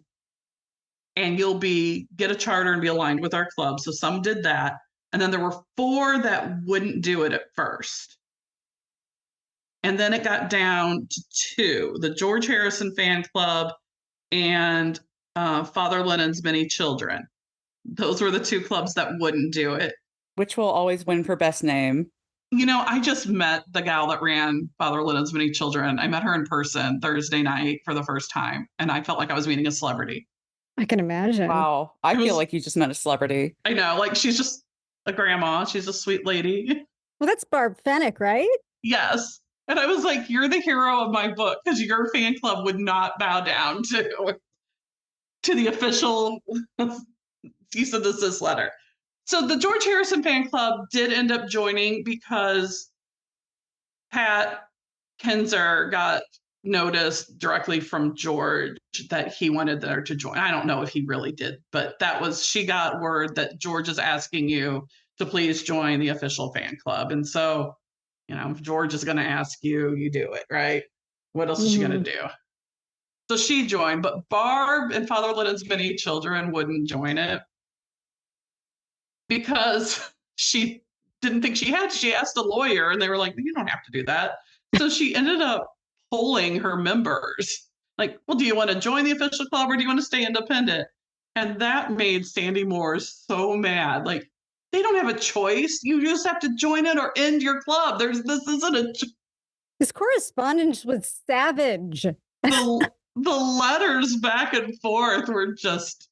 and you'll get a charter and be aligned with our club. So some did that. And then there were 4 that wouldn't do it at first. And then it got down to 2, the George Harrison fan club and Father Lennon's Many Children. Those were the 2 clubs that wouldn't do it. Which will always win for best name. I just met the gal that ran Father Lennon's Many Children. I met her in person Thursday night for the first time, and I felt like I was meeting a celebrity. I can imagine. Wow. I feel like you just met a celebrity. I know, like she's just a grandma. She's a sweet lady. Well, that's Barb Fennick, right? Yes. And I was like, you're the hero of my book because your fan club would not bow down to the official cease and desist letter. So the George Harrison fan club did end up joining because Pat Kinzer got notice directly from George that he wanted her to join. I don't know if he really did, but she got word that George is asking you to please join the official fan club. And so, if George is going to ask you, you do it, right? What else is she going to do? So she joined, but Barb and Father Lennon's Many Children wouldn't join it because she didn't think she had. She asked a lawyer and they were like, you don't have to do that. So she ended up polling her members. Like, well, do you want to join the official club or do you want to stay independent? And that made Sandy Moore so mad. Like, they don't have a choice. You just have to join it or end your club. This isn't a... His correspondence was savage. The letters back and forth were just,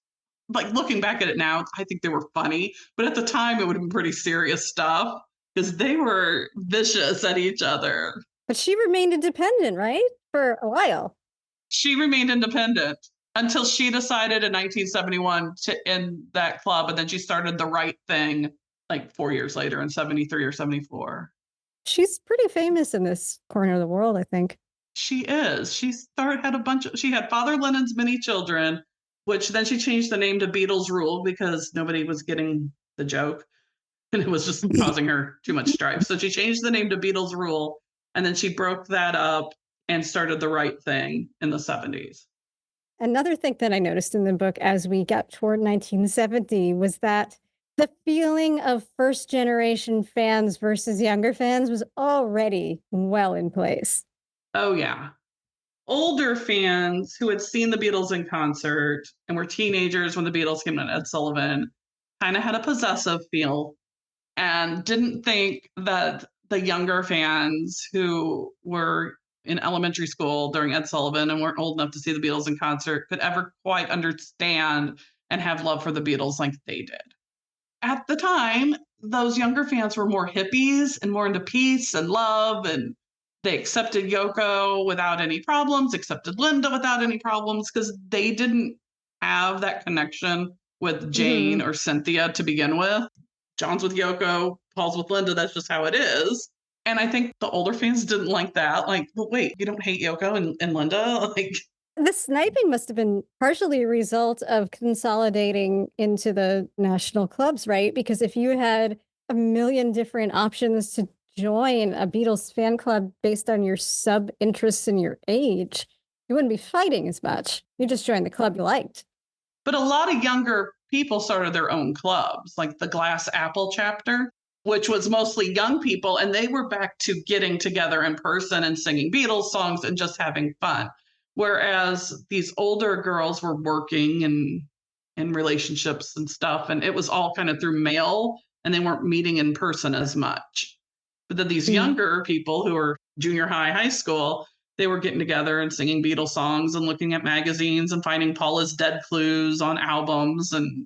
like, looking back at it now, I think they were funny. But at the time, it would have been pretty serious stuff because they were vicious at each other. But she remained independent, right? For a while. She remained independent until she decided in 1971 to end that club. And then she started The Right Thing like 4 years later in 73 or 74. She's pretty famous in this corner of the world, I think. She is. She had Father Lennon's Many Children, which then she changed the name to Beatles Rule because nobody was getting the joke and it was just causing her too much strife. So she changed the name to Beatles Rule and then she broke that up and started The Right Thing in the 70s. Another thing that I noticed in the book as we got toward 1970 was that the feeling of first generation fans versus younger fans was already well in place. Oh, yeah. Older fans who had seen the Beatles in concert and were teenagers when the Beatles came on Ed Sullivan kind of had a possessive feel and didn't think that the younger fans who were in elementary school during Ed Sullivan and weren't old enough to see the Beatles in concert could ever quite understand and have love for the Beatles like they did. At the time, those younger fans were more hippies and more into peace and love, and they accepted Yoko without any problems, accepted Linda without any problems, because they didn't have that connection with Jane or Cynthia to begin with. John's with Yoko, Paul's with Linda, that's just how it is. And I think the older fans didn't like that. Like, but wait, you don't hate Yoko and Linda? Like, The sniping must have been partially a result of consolidating into the national clubs, right? Because if you had a million different options to join a Beatles fan club based on your sub interests and your age, you wouldn't be fighting as much. You just joined the club you liked. but a lot of younger people started their own clubs, like the Glass Apple chapter, which was mostly young people. And they were back to getting together in person and singing Beatles songs and just having fun. Whereas these older girls were working and in relationships and stuff. And it was all kind of through mail and they weren't meeting in person as much. But then these younger people who were junior high, high school, they were getting together and singing Beatles songs and looking at magazines and finding Paula's Dead clues on albums and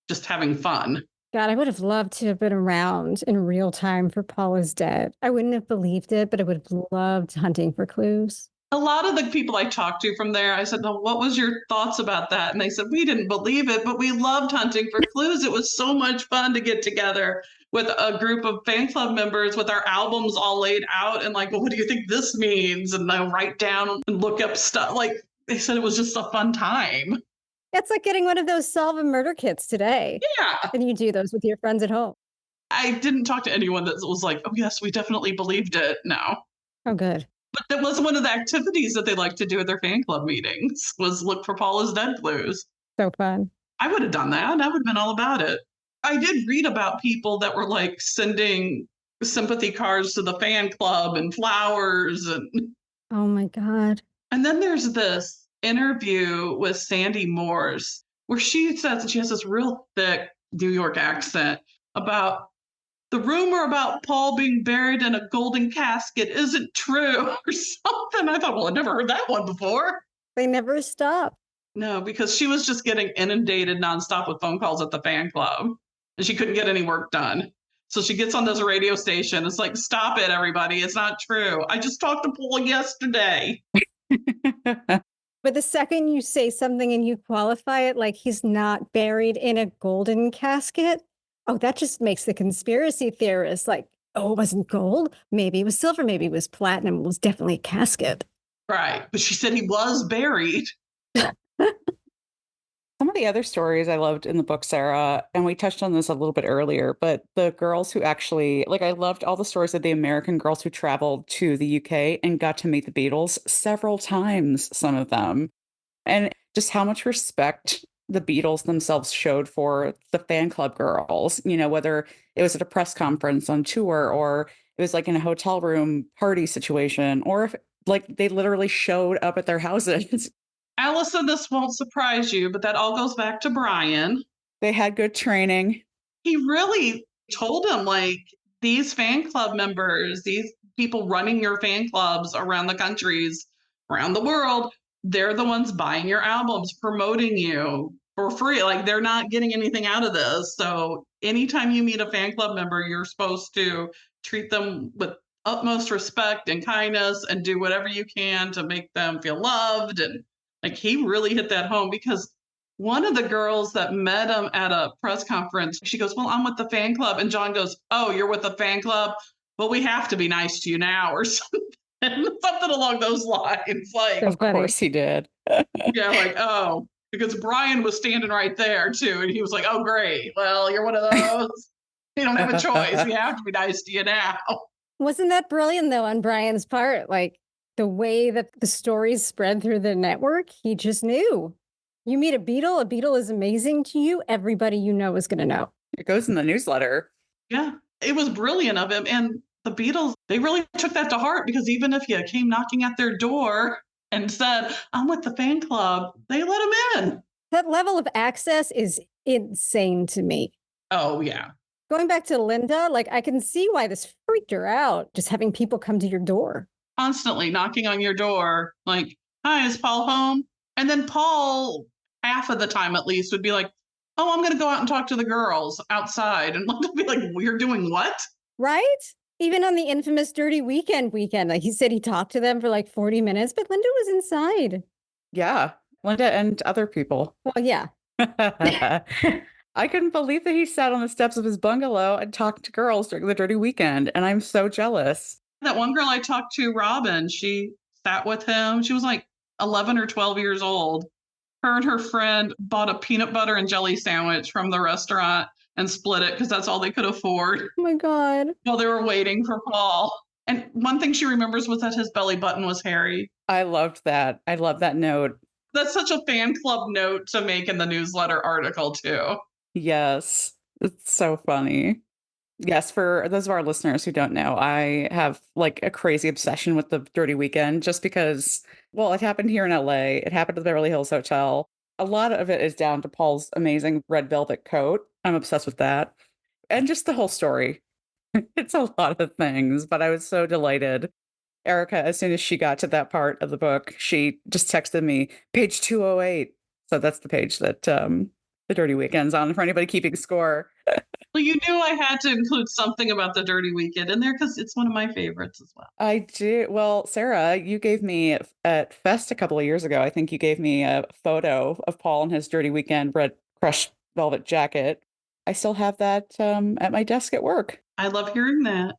just having fun. God, I would have loved to have been around in real time for Paul is Dead. I wouldn't have believed it, but I would have loved hunting for clues. A lot of the people I talked to from there, I said, "No, what was your thoughts about that?" And they said, "We didn't believe it, but we loved hunting for clues. It was so much fun to get together with a group of fan club members with our albums all laid out and like, well, what do you think this means?" And I write down and look up stuff. Like they said, it was just a fun time. It's like getting one of those solve a murder kits today. Yeah. And you do those with your friends at home. I didn't talk to anyone that was like, "Oh, yes, we definitely believed it." No. Oh, good. But that was one of the activities that they like to do at their fan club meetings was look for Paula's Dead clues. So fun. I would have done that. I would have been all about it. I did read about people that were like sending sympathy cards to the fan club and flowers Oh my God. and then there's this interview with Sandy Morse where she says that she has this real thick New York accent about the rumor about Paul being buried in a golden casket isn't true or something. I thought, well, I'd never heard that one before. They never stop. No, because she was just getting inundated nonstop with phone calls at the fan club and she couldn't get any work done. So she gets on this radio station. It's like, stop it, everybody. It's not true. I just talked to Paul yesterday. But the second you say something and you qualify it like he's not buried in a golden casket, oh, that just makes the conspiracy theorists like, oh, it wasn't gold. Maybe it was silver. Maybe it was platinum. It was definitely a casket. Right. But she said he was buried. Some of the other stories I loved in the book, Sarah, and we touched on this a little bit earlier, but the girls who actually, like, I loved all the stories of the American girls who traveled to the UK and got to meet the Beatles several times, some of them. And just how much respect the Beatles themselves showed for the fan club girls, you know, whether it was at a press conference on tour or it was like in a hotel room party situation, or if like they literally showed up at their houses. Allison, this won't surprise you, but that all goes back to Brian. They had good training. He really told him, like, these fan club members, these people running your fan clubs around the countries, around the world, they're the ones buying your albums, promoting you for free. Like, they're not getting anything out of this. So anytime you meet a fan club member, you're supposed to treat them with utmost respect and kindness and do whatever you can to make them feel loved. And like, he really hit that home because one of the girls that met him at a press conference, she goes, "Well, I'm with the fan club." And John goes, "Oh, you're with the fan club? Well, we have to be nice to you now," or something. And something along those lines. Like, So Of funny. course he did. yeah, like, oh, because Brian was standing right there too. And he was like, oh, great. Well, you're one of those. You don't have a choice. We have to be nice to you now. Wasn't that brilliant though on Brian's part? Like the way that the stories spread through the network, he just knew. You meet a Beatle is amazing to you, everybody you know is going to know. It goes in the newsletter. Yeah, it was brilliant of him. And the Beatles, they really took that to heart because even if you came knocking at their door and said, I'm with the fan club, they let him in. That level of access is insane to me. Oh, yeah. Going back to Linda, like I can see why this freaked her out, just having people come to your door. Constantly knocking on your door, like, hi, is Paul home? And then Paul, half of the time at least, would be like, oh, I'm going to go out and talk to the girls outside. And Linda would be like, we're doing what? Right? Even on the infamous Dirty Weekend, like he said he talked to them for like 40 minutes, but Linda was inside. Yeah. Linda and other people. Well, yeah. I couldn't believe that he sat on the steps of his bungalow and talked to girls during the dirty weekend. And I'm so jealous. That one girl I talked to, Robin, she sat with him. She was like 11 or 12 years old. Her and her friend bought a peanut butter and jelly sandwich from the restaurant and split it because that's all they could afford Oh my God. while they were waiting for Paul. And one thing she remembers was that his belly button was hairy. I loved that. I love that note. That's such a fan club note to make in the newsletter article, too. Yes. It's so funny. Yes, for those of our listeners who don't know, I have like a crazy obsession with the Dirty Weekend just because, well, it happened here in LA. It happened at the Beverly Hills Hotel. A lot of it is down to Paul's amazing red velvet coat. I'm obsessed with that. And just the whole story. It's a lot of things, but I was so delighted. Erica, as soon as she got to that part of the book, she just texted me, page 208. So that's the page that the Dirty Weekend's on for anybody keeping score. Well, you knew I had to include something about the Dirty Weekend in there because it's one of my favorites as well. I do. Well, Sarah, you gave me at Fest a couple of years ago, I think you gave me a photo of Paul in his Dirty Weekend red crushed velvet jacket. I still have that at my desk at work. I love hearing that.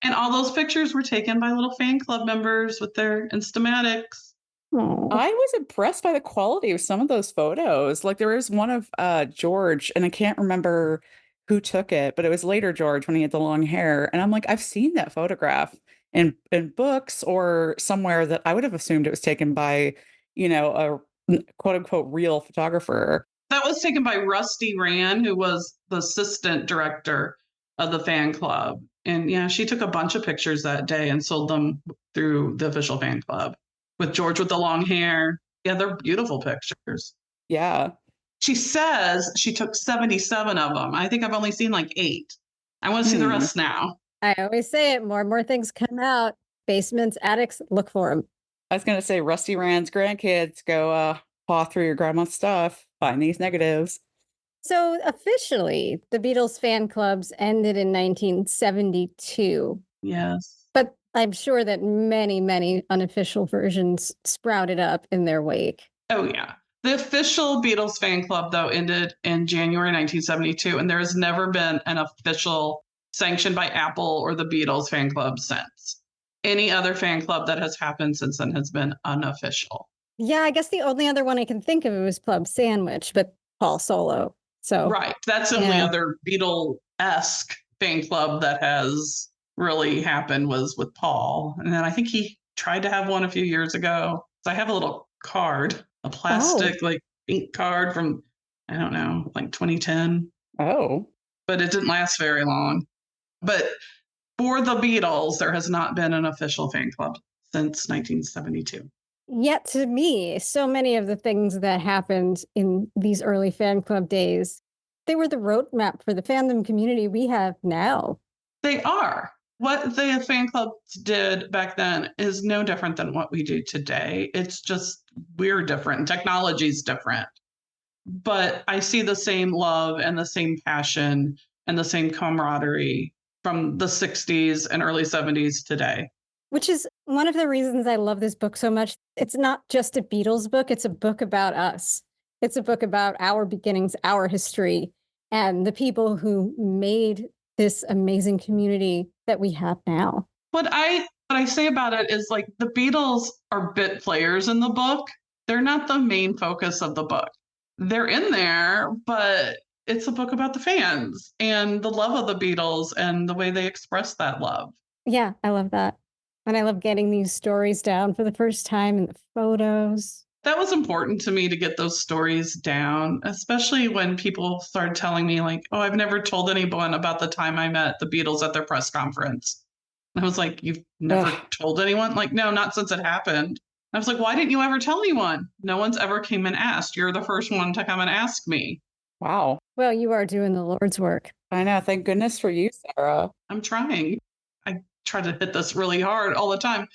And all those pictures were taken by little fan club members with their Instamatics. Oh. I was impressed by the quality of some of those photos. Like there was one of George, and I can't remember who took it, but it was later George when he had the long hair. And I'm like, I've seen that photograph in books or somewhere that I would have assumed it was taken by, a quote unquote real photographer. That was taken by Rusty Rand, who was the assistant director of the fan club. And yeah, she took a bunch of pictures that day and sold them through the official fan club with George with the long hair. Yeah, they're beautiful pictures. Yeah. She says she took 77 of them. I think I've only seen like 8. I want to see the rest now. I always say it, more and more things come out. Basements, attics, look for them. I was going to say Rusty Rand's grandkids go paw through your grandma's stuff, find these negatives. So officially, the Beatles fan clubs ended in 1972. Yes. But I'm sure that many, many unofficial versions sprouted up in their wake. Oh, yeah. The official Beatles fan club, though, ended in January 1972, and there has never been an official sanctioned by Apple or the Beatles fan club since. Any other fan club that has happened since then has been unofficial. Yeah, I guess the only other one I can think of was Club Sandwich, but Paul Solo. So Right. That's the only other Beatle-esque fan club that has really happened was with Paul. And then I think he tried to have one a few years ago. So I have a little card, a plastic like ink card from, I don't know, like 2010. Oh. But it didn't last very long. But for the Beatles, there has not been an official fan club since 1972. Yet to me, so many of the things that happened in these early fan club days, they were the roadmap for the fandom community we have now. They are. What the fan clubs did back then is no different than what we do today. It's just we're different. Technology's different. But I see the same love and the same passion and the same camaraderie from the 60s and early 70s today. Which is one of the reasons I love this book so much. It's not just a Beatles book, it's a book about us. It's a book about our beginnings, our history, and the people who made this amazing community that we have now. What I What I say about it is like the Beatles are bit players in the book. They're not the main focus of the book. They're in there, but it's a book about the fans and the love of the Beatles and the way they express that love. Yeah, I love that. And I love getting these stories down for the first time and the photos. That was important to me to get those stories down, especially when people started telling me, like, oh, I've never told anyone about the time I met the Beatles at their press conference. And I was like, you've never told anyone? Like, no, not since it happened. I was like, why didn't you ever tell anyone? No one's ever came and asked. You're the first one to come and ask me. Wow. Well, you are doing the Lord's work. I know. Thank goodness for you, Sara. I'm trying. I try to hit this really hard all the time.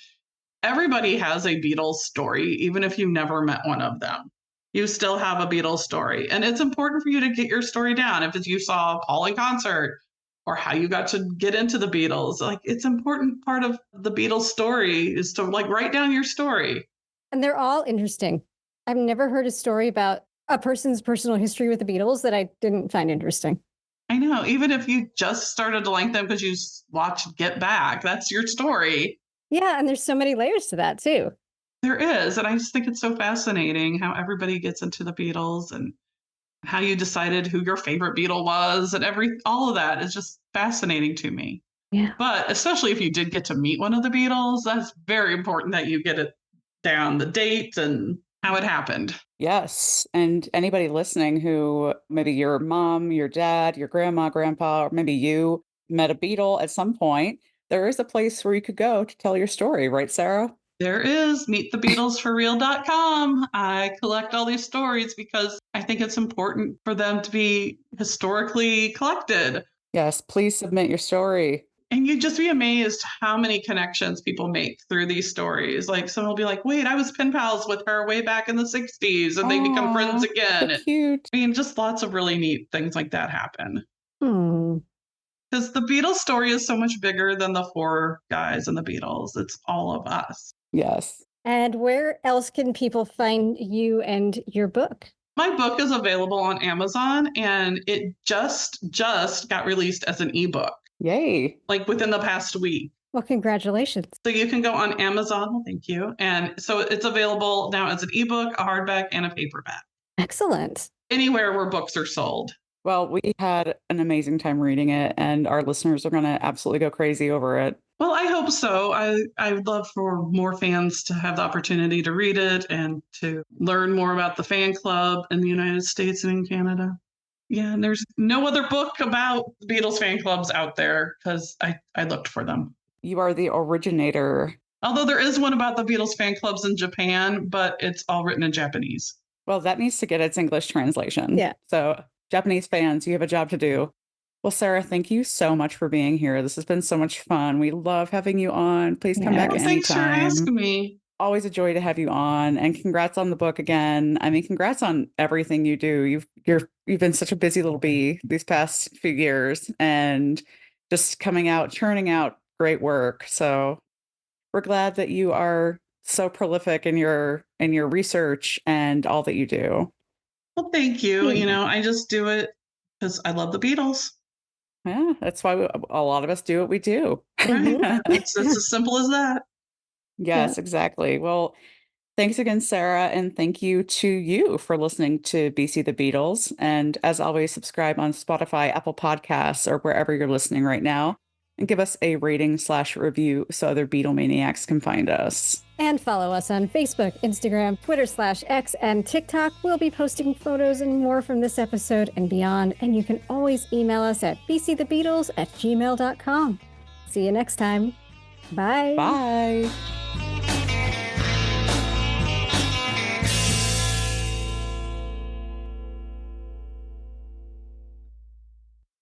Everybody has a Beatles story, even if you never met one of them. You still have a Beatles story. And it's important for you to get your story down. If it's you saw Paul in concert or how you got to get into the Beatles, like it's important part of the Beatles story is to like write down your story. And they're all interesting. I've never heard a story about a person's personal history with the Beatles that I didn't find interesting. I know. Even if you just started to like them because you watched Get Back, that's your story. Yeah, and there's so many layers to that too. There is. And I just think it's so fascinating how everybody gets into the Beatles and how you decided who your favorite Beatle was and all of that is just fascinating to me. Yeah. But especially if you did get to meet one of the Beatles, that's very important that you get it down, the dates and how it happened. Yes. And anybody listening who maybe your mom, your dad, your grandma, grandpa, or maybe you met a Beatle at some point, there is a place where you could go to tell your story, right, Sara? There is meetthebeatlesforreal.com. I collect all these stories because I think it's important for them to be historically collected. Yes, please submit your story. And you'd just be amazed how many connections people make through these stories. Like someone will be like, wait, I was pen pals with her way back in the 60s and they become friends again. So cute. I mean, just lots of really neat things like that happen. Hmm. Because the Beatles story is so much bigger than the four guys and the Beatles. It's all of us. Yes. And where else can people find you and your book? My book is available on Amazon and it just got released as an ebook. Yay. Like within the past week. Well, congratulations. So you can go on Amazon. Well, thank you. And so it's available now as an ebook, a hardback, and a paperback. Excellent. Anywhere where books are sold. Well, we had an amazing time reading it, and our listeners are going to absolutely go crazy over it. Well, I hope so. I would love for more fans to have the opportunity to read it and to learn more about the fan club in the United States and in Canada. Yeah, and there's no other book about the Beatles fan clubs out there because I looked for them. You are the originator. Although there is one about the Beatles fan clubs in Japan, but it's all written in Japanese. Well, that needs to get its English translation. Yeah. So Japanese fans, you have a job to do. Well, Sara, thank you so much for being here. This has been so much fun. We love having you on. Please come back anytime. Thanks for asking me. Always a joy to have you on, and congrats on the book again. I mean, congrats on everything you do. You've been such a busy little bee these past few years, and just coming out, churning out great work. So we're glad that you are so prolific in your research and all that you do. Well, thank you. Yeah. I just do it because I love the Beatles. Yeah, that's why a lot of us do what we do. Right? It's as simple as that. Yes, exactly. Well, thanks again, Sara, and thank you to you for listening to BC the Beatles. And as always, subscribe on Spotify, Apple Podcasts, or wherever you're listening right now, and give us a rating/review so other Beatlemaniacs can find us. And follow us on Facebook, Instagram, Twitter/X, and TikTok. We'll be posting photos and more from this episode and beyond. And you can always email us at bcthebeatles@gmail.com. See you next time. Bye. Bye.